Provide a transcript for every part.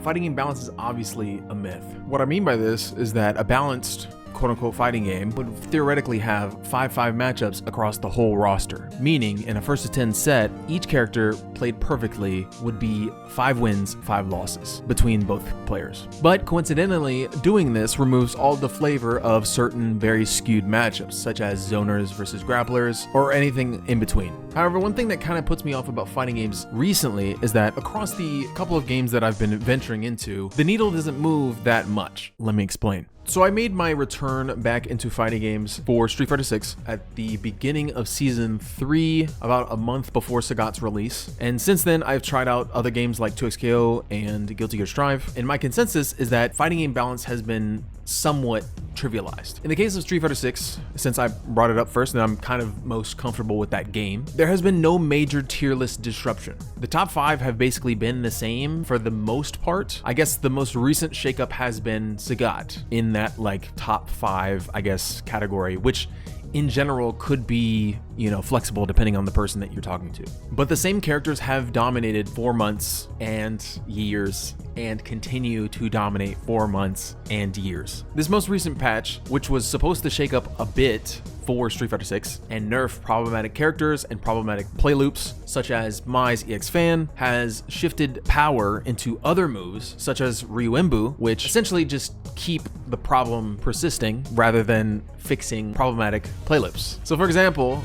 fighting game balance is obviously a myth. What I mean by this is that a balanced quote-unquote fighting game would theoretically have 5-5 matchups across the whole roster, meaning in a first to 10 set, each character played perfectly would be 5 wins, 5 losses between both players. But coincidentally, doing this removes all the flavor of certain very skewed matchups, such as zoners versus grapplers, or anything in between. However, one thing that kind of puts me off about fighting games recently is that across the couple of games that I've been venturing into, the needle doesn't move that much. Let me explain. So I made my return back into fighting games for Street Fighter 6 at the beginning of Season 3, about a month before Sagat's release. And since then, I've tried out other games like 2XKO and Guilty Gear Strive. And my consensus is that fighting game balance has been somewhat trivialized. In the case of Street Fighter 6, since I brought it up first and I'm kind of most comfortable with that game, there has been no major tier list disruption. The top 5 have basically been the same for the most part. I guess the most recent shakeup has been Sagat in that like top 5, I guess, category, which in general could be, flexible depending on the person that you're talking to. But the same characters have dominated 4 months and years and continue to dominate 4 months and years. This most recent patch, which was supposed to shake up a bit for Street Fighter 6 and nerf problematic characters and problematic play loops, such as Mai's EX Fan, has shifted power into other moves, such as Ryuembu, which essentially just keep the problem persisting rather than fixing problematic play loops. So for example,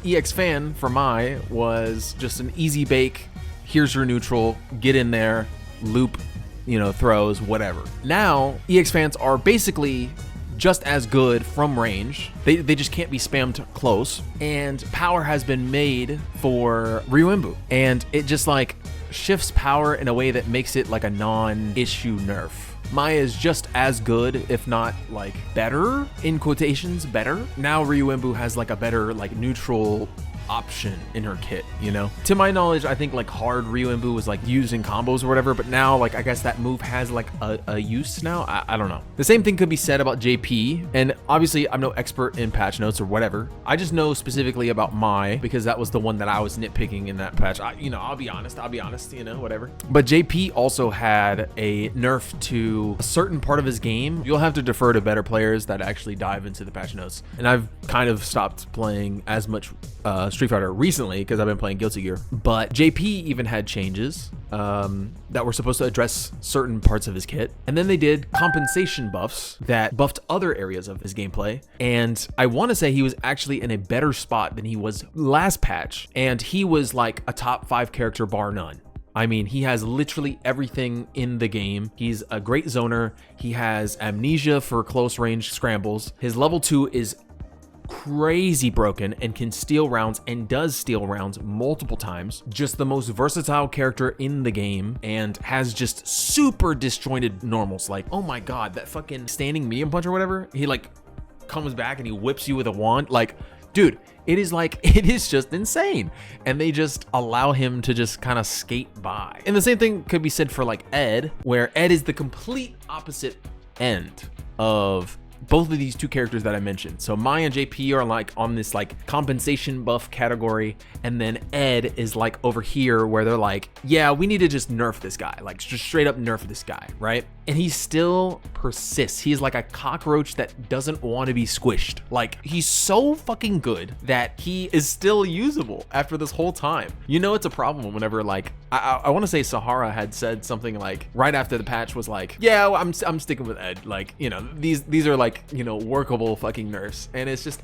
EX Fan for Mai was just an easy bake, here's your neutral, get in there, loop, throws, whatever. Now, EX Fans are basically just as good from range. They just can't be spammed close. And power has been made for Ryuembu. And it just like shifts power in a way that makes it like a non-issue nerf. Maya is just as good, if not like better, in quotations, better. Now Ryuembu has like a better like neutral option in her kit, To my knowledge, I think like hard Ryuembu was like used in combos or whatever, but now like I guess that move has like a use now. I don't know. The same thing could be said about JP, and obviously I'm no expert in patch notes or whatever. I just know specifically about Mai because that was the one that I was nitpicking in that patch. I'll be honest, whatever. But JP also had a nerf to a certain part of his game. You'll have to defer to better players that actually dive into the patch notes. And I've kind of stopped playing as much Street Fighter recently because I've been playing Guilty Gear, but JP even had changes that were supposed to address certain parts of his kit, and then they did compensation buffs that buffed other areas of his gameplay, and I want to say he was actually in a better spot than he was last patch, and he was like a top 5 character bar none. I mean, he has literally everything in the game. He's a great zoner. He has amnesia for close range scrambles. His level 2 is crazy broken and can steal rounds and does steal rounds multiple times. Just the most versatile character in the game and has just super disjointed normals. Like, oh my god, that fucking standing medium punch or whatever, he like comes back and he whips you with a wand. Like, dude, it is just insane. And they just allow him to just kind of skate by. And the same thing could be said for like Ed, where Ed is the complete opposite end of both of these two characters that I mentioned. So Mai and JP are like on this like compensation buff category, and then Ed is like over here where they're like, yeah, we need to just nerf this guy, like just straight up nerf this guy, right? And he still persists. He's like a cockroach that doesn't want to be squished. Like, he's so fucking good that he is still usable after this whole time. It's a problem whenever like I want to say Sahara had said something like right after the patch was like, yeah, well, I'm sticking with Ed. Like, these are like, workable fucking nerfs. And it's just,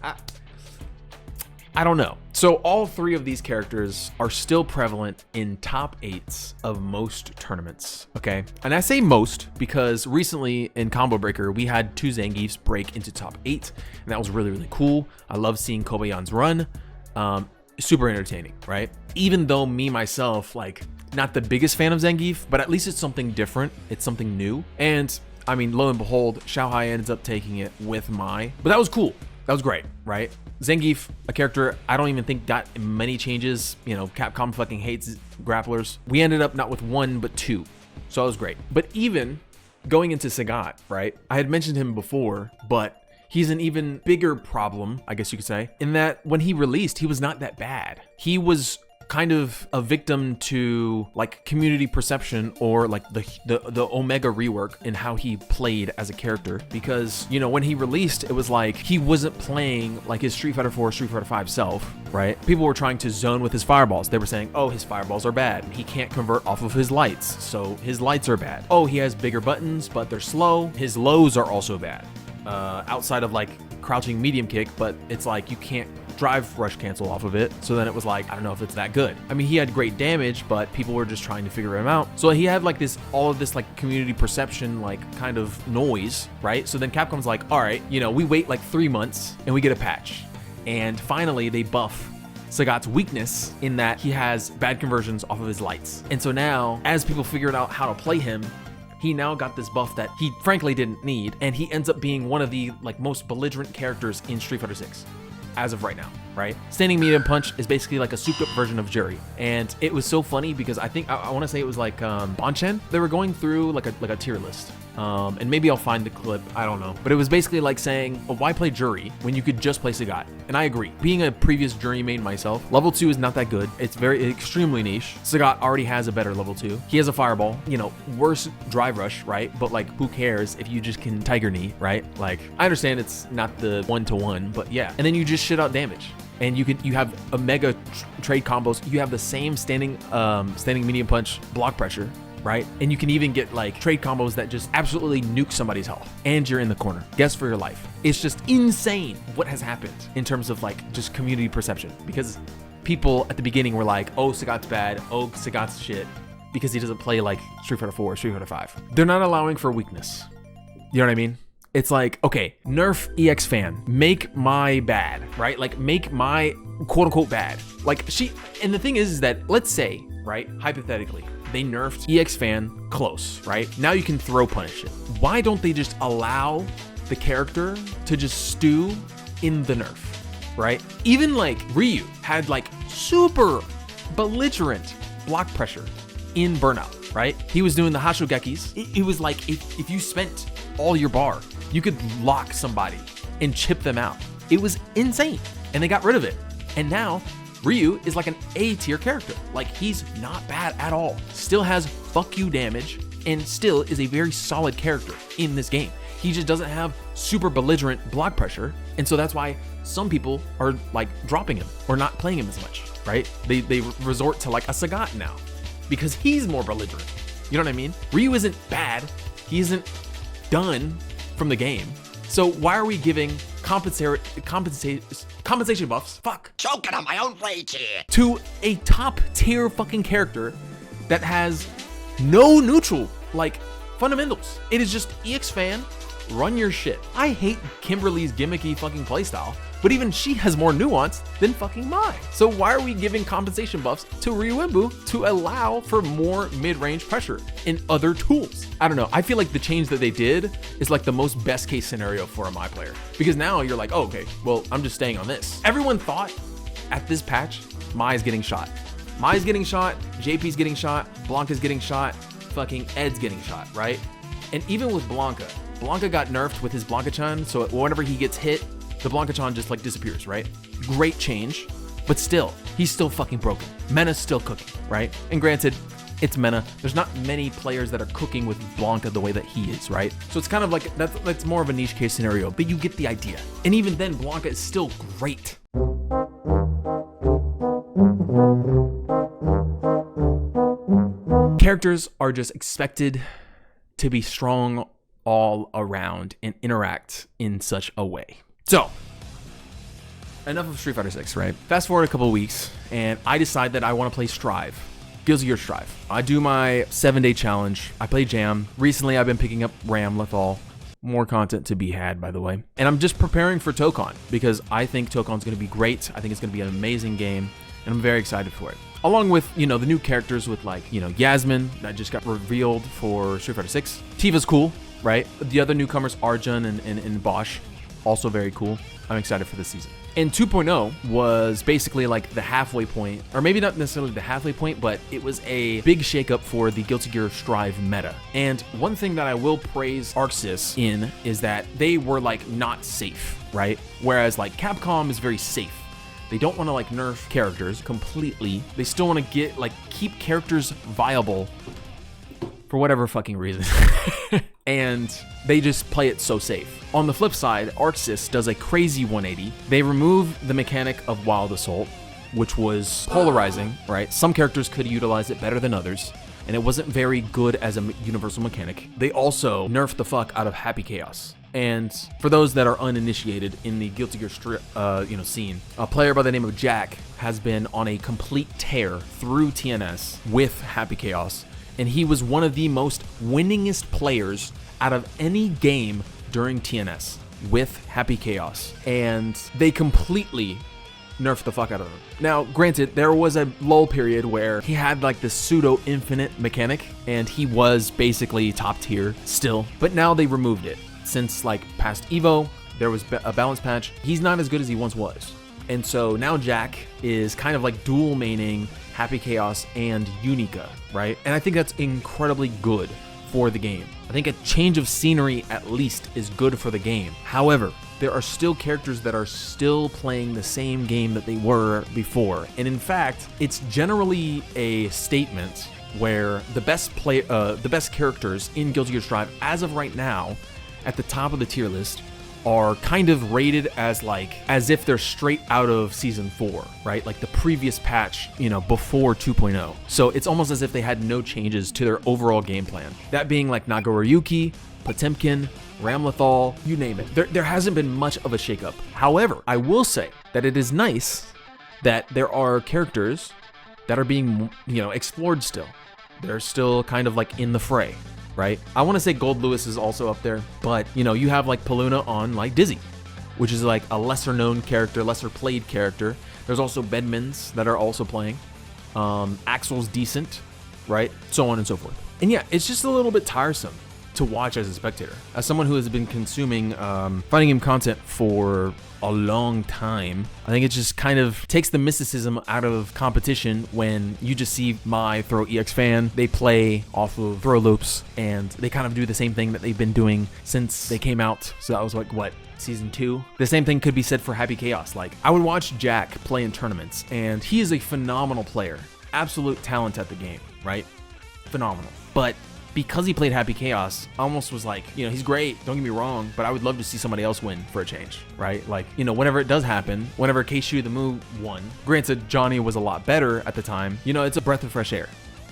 I don't know. So all 3 of these characters are still prevalent in top 8s of most tournaments, okay? And I say most because recently in Combo Breaker, we had 2 Zangiefs break into top 8, and that was really, really cool. I love seeing Kobayan's run. Super entertaining, right? Even though me, myself, like, not the biggest fan of Zangief, but at least it's something different. It's something new. And I mean, lo and behold, Xiaohai ends up taking it with Mai, but that was cool. That was great, right? Zangief, a character I don't even think got many changes. Capcom fucking hates grapplers. We ended up not with 1, but 2. So that was great. But even going into Sagat, right? I had mentioned him before, but he's an even bigger problem, I guess you could say, in that when he released, he was not that bad. He was kind of a victim to like community perception or like the Omega rework in how he played as a character, because you know when he released it was like he wasn't playing like his Street Fighter 4, Street Fighter 5 self, right? People were trying to zone with his fireballs. They were saying, oh, his fireballs are bad, he can't convert off of his lights, so his lights are bad. Oh, he has bigger buttons but they're slow, his lows are also bad, outside of like crouching medium kick, but it's like you can't drive rush cancel off of it. So then it was like, I don't know if it's that good. I mean, he had great damage, but people were just trying to figure him out. So he had like all of this like community perception, like kind of noise, right? So then Capcom's like, all right, you know, we wait like 3 months and we get a patch. And finally they buff Sagat's weakness in that he has bad conversions off of his lights. And so now, as people figured out how to play him, he now got this buff that he frankly didn't need, and he ends up being one of the like most belligerent characters in Street Fighter 6 as of right now, right? Standing medium punch is basically like a souped up version of Jury. And it was so funny because I think I want to say it was like Bonchen. They were going through like a tier list. And maybe I'll find the clip, I don't know. But it was basically like saying, oh, why play Jury when you could just play Sagat? And I agree. Being a previous Jury main myself, level 2 is not that good. It's extremely niche. Sagat already has a better level 2. He has a fireball, you know, worse drive rush, right? But like, who cares if you just can Tiger Knee, right? Like, I understand it's not the 1-to-1, but yeah. And then you just shit out damage. And you have a mega trade combos. You have the same standing medium punch block pressure, right? And you can even get like trade combos that just absolutely nuke somebody's health. And you're in the corner. Guess for your life. It's just insane what has happened in terms of like just community perception. Because people at the beginning were like, oh, Sagat's bad. Oh, Sagat's shit. Because he doesn't play like Street Fighter 4 or Street Fighter 5. They're not allowing for weakness. You know what I mean? It's like, okay, nerf EX fan, make my bad, right? Like make my quote unquote bad. Like and the thing is that, let's say, right, hypothetically, they nerfed EX fan close, right? Now you can throw punish it. Why don't they just allow the character to just stew in the nerf, right? Even like Ryu had like super belligerent block pressure in Burnout, right? He was doing the Hashogekis. It was like if you spent all your bar, you could lock somebody and chip them out. It was insane. And they got rid of it. And now Ryu is like an A tier character. Like he's not bad at all. Still has fuck you damage and still is a very solid character in this game. He just doesn't have super belligerent block pressure. And so that's why some people are like dropping him or not playing him as much, right? They resort to like a Sagat now because he's more belligerent. You know what I mean? Ryu isn't bad. He isn't done from the game. So why are we giving compensation buffs? Choking on my own rage here. To a top tier fucking character that has no neutral like fundamentals. It is just EX fan, run your shit. I hate Kimberly's gimmicky fucking playstyle, but even she has more nuance than fucking mine. So why are we giving compensation buffs to Ryuembu to allow for more mid-range pressure in other tools? I don't know. I feel like the change that they did is like the most best case scenario for a Mai player. Because now you're like, oh, okay, well, I'm just staying on this. Everyone thought at this patch, Mai's getting shot. Mai's getting shot, JP's getting shot, Blanca's getting shot, fucking Ed's getting shot, right? And even with Blanca got nerfed with his Blanca-chan, so whenever he gets hit, the Blanca-chan just like disappears, right? Great change, but still, he's still fucking broken. Mena's still cooking, right? And granted, it's Mena. There's not many players that are cooking with Blanca the way that he is, right? So it's kind of like, that's more of a niche case scenario, but you get the idea. And even then, Blanca is still great. Characters are just expected to be strong all around and interact in such a way. So, enough of Street Fighter 6, right? Fast forward a couple of weeks, and I decide that I want to play Strive. Guilty Gear Strive. I do my 7-day challenge. I play Jam. Recently, I've been picking up Ram Lethal. More content to be had, by the way. And I'm just preparing for Tokon, because I think Tokon's going to be great. I think it's going to be an amazing game, and I'm very excited for it. Along with, you know, the new characters with, like, you know, Yasmin that just got revealed for Street Fighter 6. Tifa's cool, right? The other newcomers, Arjun and Bosch. Also very cool. I'm excited for this season. And 2.0 was basically like the halfway point, or maybe not necessarily the halfway point, but it was a big shakeup for the Guilty Gear Strive meta. And one thing that I will praise ArcSys in is that they were like not safe, right? Whereas like Capcom is very safe. They don't want to like nerf characters completely. They still want to get like keep characters viable for whatever fucking reason. And they just play it so safe. On the flip side, Arxis does a crazy 180. They remove the mechanic of Wild Assault, which was polarizing, right? Some characters could utilize it better than others, and it wasn't very good as a universal mechanic. They also nerfed the fuck out of Happy Chaos. And for those that are uninitiated in the Guilty Gear scene, a player by the name of Jack has been on a complete tear through TNS with Happy Chaos, and he was one of the most winningest players out of any game during TNS with Happy Chaos, and they completely nerfed the fuck out of him. Now, granted, there was a lull period where he had like this pseudo-infinite mechanic, and he was basically top tier still, but now they removed it. Since like past Evo, there was a balance patch. He's not as good as he once was. And so now Jack is kind of like dual maining Happy Chaos and Unica, right? And I think that's incredibly good for the game. I think a change of scenery at least is good for the game. However, there are still characters that are still playing the same game that they were before. And in fact, it's generally a statement where the best characters in Guilty Gear Strive as of right now at the top of the tier list are kind of rated as if they're straight out of season 4, right? Like the previous patch, before 2.0. So it's almost as if they had no changes to their overall game plan. That being like Nagoriyuki, Potemkin, Ramlethal, you name it. There hasn't been much of a shakeup. However, I will say that it is nice that there are characters that are being, explored still. They're still kind of like in the fray, right? I want to say Gold Lewis is also up there, but you have like Paluna on like Dizzy, which is like a lesser known character, lesser played character. There's also Bedmans that are also playing. Axel's decent, right? So on and so forth. And yeah, it's just a little bit tiresome to watch as a spectator. As someone who has been consuming fighting game content for a long time, I think it just kind of takes the mysticism out of competition when you just see my Throw EX fan. They play off of throw loops, and they kind of do the same thing that they've been doing since they came out. So that was like, what, season 2? The same thing could be said for Happy Chaos. Like, I would watch Jack play in tournaments, and he is a phenomenal player. Absolute talent at the game, right? Phenomenal. But because he played Happy Chaos, I almost was like, he's great, don't get me wrong, but I would love to see somebody else win for a change, right? Like, whenever it does happen, whenever Keishu the Moo won, granted, Johnny was a lot better at the time, it's a breath of fresh air,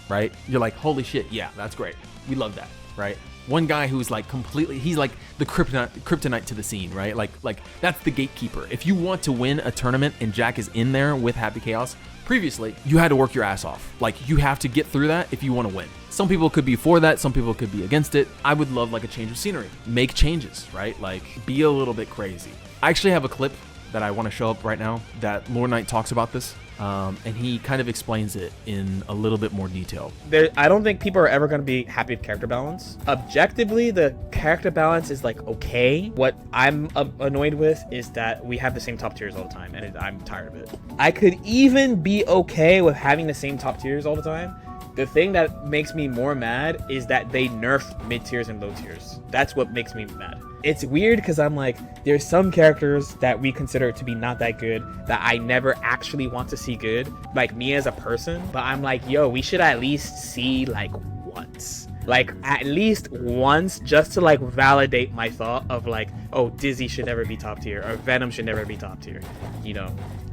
right? You're like, holy shit, yeah, that's great. We love that, right? One guy who's like he's like the kryptonite to the scene, right? Like that's the gatekeeper. If you want to win a tournament and Jack is in there with Happy Chaos, previously, you had to work your ass off. Like, you have to get through that if you want to win. Some people could be for that, some people could be against it. I would love like a change of scenery. Make changes, right? Like, be a little bit crazy. I actually have a clip that I want to show up right now that Lord Knight talks about this. And he kind of explains it in a little bit more detail. I don't think people are ever going to be happy with character balance. Objectively, the character balance is like okay. What I'm annoyed with is that we have the same top tiers all the time, and I'm tired of it. I could even be okay with having the same top tiers all the time. The thing that makes me more mad is that they nerf mid tiers and low tiers. That's what makes me mad. It's weird because I'm like, there's some characters that we consider to be not that good that I never actually want to see good, like me as a person. But I'm like, yo, we should at least see like once. Like at least once, just to like validate my thought of like, oh, Dizzy should never be top tier or Venom should never be top tier.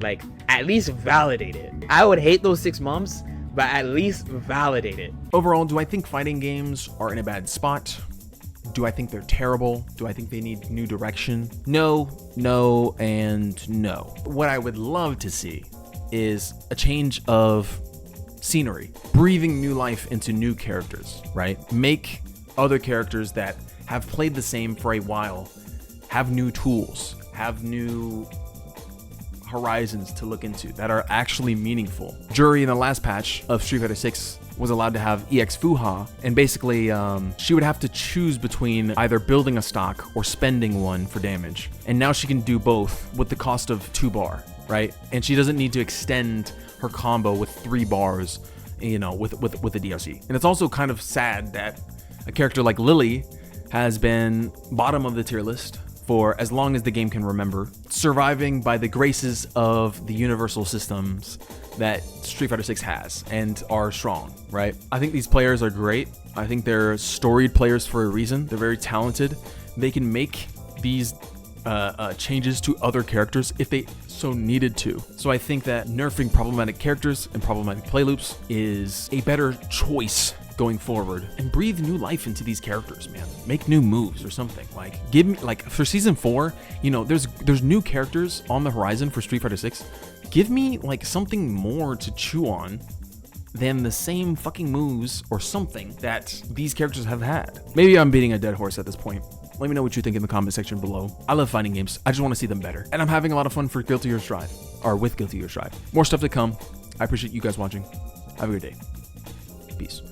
Like at least validate it. I would hate those 6 months, but at least validate it. Overall, do I think fighting games are in a bad spot? Do I think they're terrible? Do I think they need new direction? No, and no. What I would love to see is a change of scenery, breathing new life into new characters, right? Make other characters that have played the same for a while have new tools, have new horizons to look into that are actually meaningful. Jury in the last patch of Street Fighter 6 was allowed to have EX Fuha, and basically she would have to choose between either building a stock or spending one for damage. And now she can do both with the cost of 2 bar, right? And she doesn't need to extend her combo with 3 bars, with the DLC. And it's also kind of sad that a character like Lily has been bottom of the tier list for as long as the game can remember, surviving by the graces of the universal systems that Street Fighter 6 has and are strong, right? I think these players are great. I think they're storied players for a reason. They're very talented. They can make these changes to other characters if they so needed to. So I think that nerfing problematic characters and problematic play loops is a better choice going forward, and breathe new life into these characters, man. Make new moves or something. Like, give me, like, for season 4, you know, there's new characters on the horizon for Street Fighter 6. Give me like something more to chew on than the same fucking moves or something that these characters have had. Maybe I'm beating a dead horse at this point. Let me know what you think in the comment section below. I love fighting games. I just want to see them better. And I'm having a lot of fun for Guilty Gear Strive, or with Guilty Gear Strive. More stuff to come. I appreciate you guys watching. Have a good day. Peace.